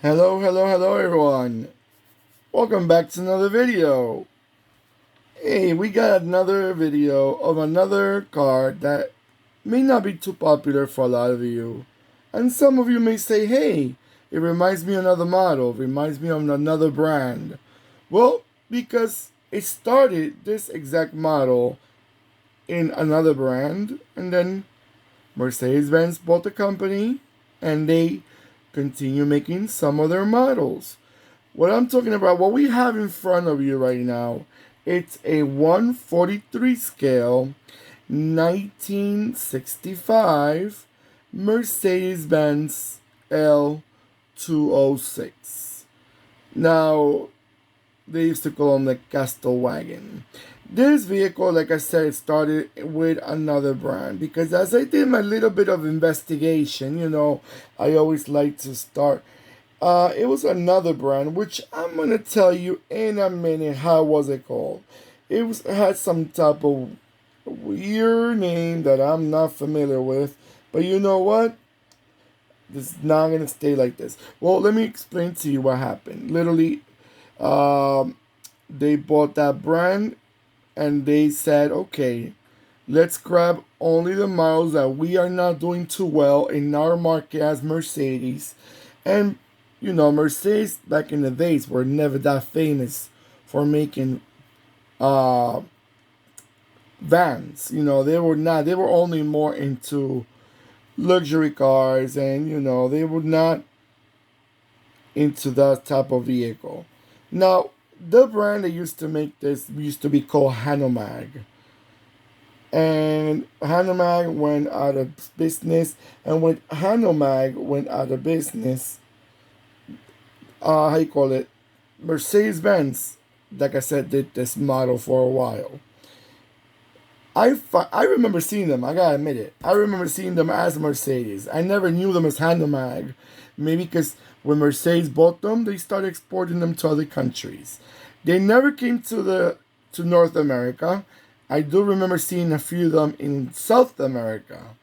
Hello, hello, hello everyone. Welcome back to another video. Hey, we got another video of another car that may not be too popular for a lot of you. And some of you may say, hey, it reminds me of another model, it reminds me of another brand. Well, because it started this exact model in another brand, and then Mercedes-Benz bought the company, and they continue making some of their models. What I'm talking about, what we have in front of you right now, it's a 143 scale 1965 Mercedes-Benz L206. Now, they used to call them the Kastenwagen. This vehicle, like I said, started with another brand because as I did my little bit of investigation, I always like to start. It was another brand, which I'm gonna tell you in a minute how was it called. It had some type of weird name that I'm not familiar with, but you know what? This is not gonna stay like this. Well, let me explain to you what happened. Literally, they bought that brand and they said, okay, let's grab only the models that we are not doing too well in our market as Mercedes. And Mercedes back in the days were never that famous for making vans. They were not. They were only more into luxury cars, and they were not into that type of vehicle. Now, the brand that used to make this used to be called Hanomag. And Hanomag went out of business. And when Hanomag went out of business, how you call it? Mercedes-Benz, like I said, did this model for a while. I remember seeing them. I gotta admit it. I remember seeing them as Mercedes. I never knew them as Hanomag. Maybe because when Mercedes bought them, they started exporting them to other countries. They never came to North America. I do remember seeing a few of them in South America,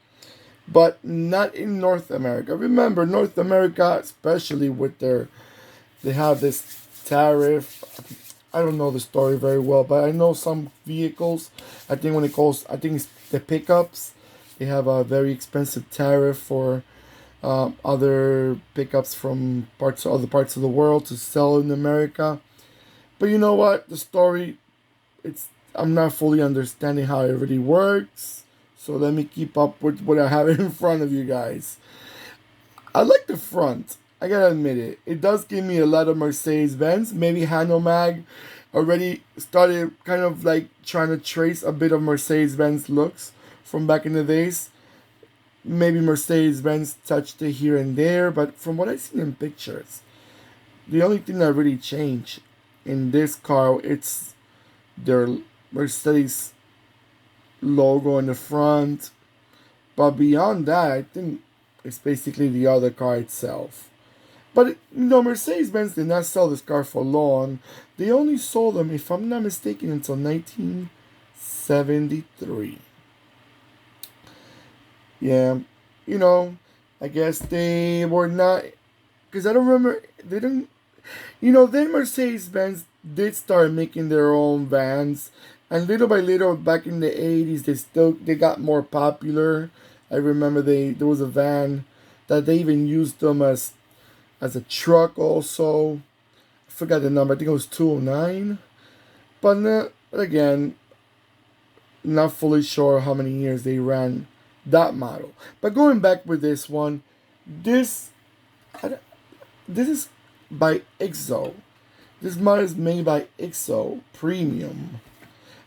but not in North America. Remember, North America, especially with they have this tariff. I don't know the story very well, but I know some vehicles. I think it's the pickups. They have a very expensive tariff for other pickups from other parts of the world to sell in America. But you know what? The story, I'm not fully understanding how it really works. So let me keep up with what I have in front of you guys. I like the front. I gotta admit it. It does give me a lot of Mercedes-Benz. Maybe Hanomag already started kind of like trying to trace a bit of Mercedes-Benz looks from back in the days. Maybe Mercedes-Benz touched it here and there, but from what I've seen in pictures, the only thing that really changed in this car, it's their Mercedes logo in the front. But beyond that, I think it's basically the other car itself. But Mercedes-Benz did not sell this car for long. They only sold them, if I'm not mistaken, until 1973. Yeah, I guess they were not, because I don't remember, they didn't, then Mercedes-Benz did start making their own vans, and little by little, back in the 80s, they got more popular. I remember there was a van that they even used them as a truck also. I forgot the number. I think it was 209. But again, not fully sure how many years they ran that model. But going back with this one, this is by XO. This model is made by XO Premium.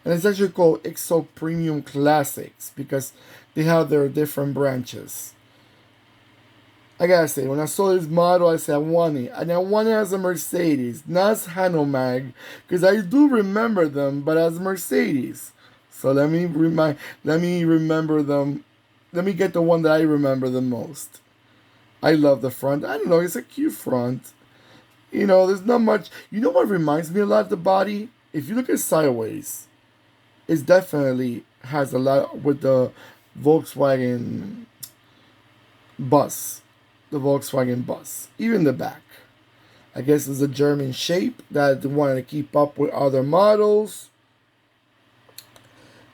And it's actually called XO Premium Classics because they have their different branches. I gotta say, when I saw this model, I said I want it. And I want it as a Mercedes, not as Hanomag, because I do remember them, but as Mercedes. So let me remember them. Let me get the one that I remember the most. I love the front. I don't know, it's a cute front. There's not much. You know what reminds me a lot of the body? If you look at sideways, it definitely has a lot with the Volkswagen bus. The Volkswagen bus. Even the back. I guess it's a German shape that they wanted to keep up with other models.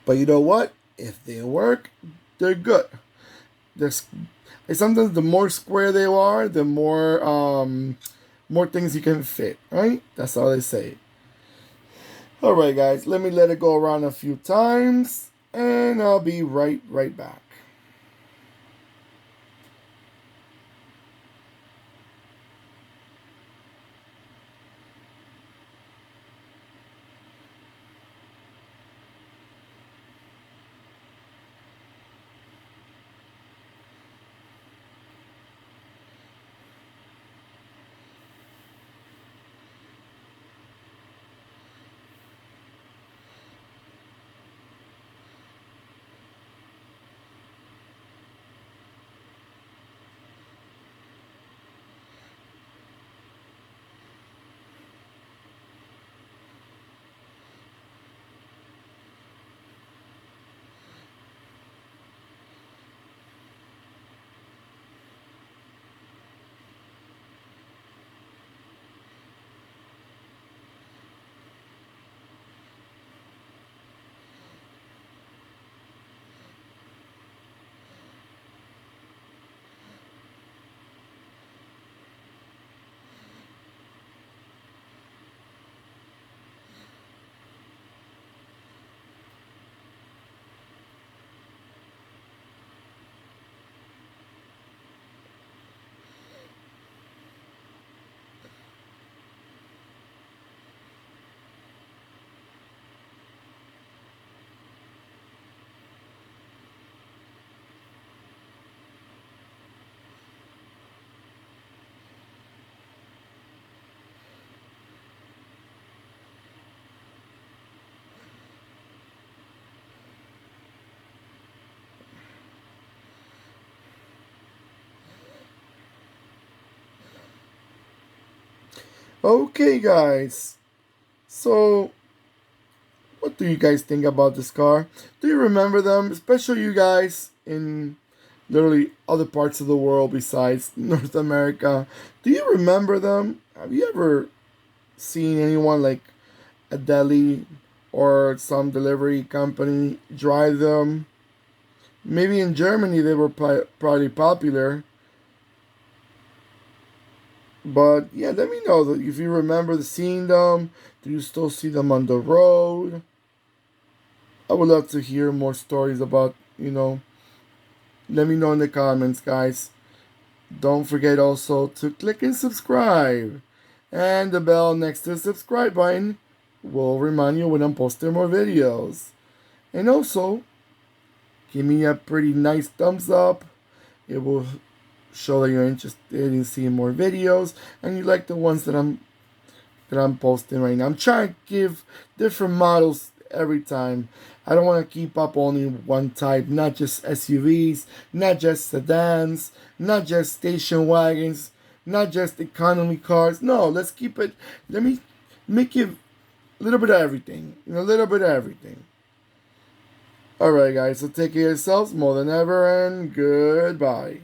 But you know what? If they work, they're good. There's sometimes the more square they are, the more things you can fit, right? That's all they say. All right, guys, let it go around a few times, and I'll be right back. Okay, guys. So, what do you guys think about this car? Do you remember them? Especially you guys in literally other parts of the world besides North America. Do you remember them? Have you ever seen anyone like a deli or some delivery company drive them? Maybe in Germany they were probably popular. But yeah, let me know if you remember seeing them. Do you still see them on the road? I would love to hear more stories about. Let me know in the comments, guys. Don't forget also to click and subscribe. And the bell next to the subscribe button will remind you when I'm posting more videos. And also, give me a pretty nice thumbs up. It will show that you're interested in seeing more videos and you like the ones that I'm posting right now. I'm trying to give different models every time. I don't want to keep up only one type, not just SUVs, not just sedans, not just station wagons, not just economy cars. No, let's keep it. Let me make it a little bit of everything. A little bit of everything. Alright, guys, so take care of yourselves more than ever, and goodbye.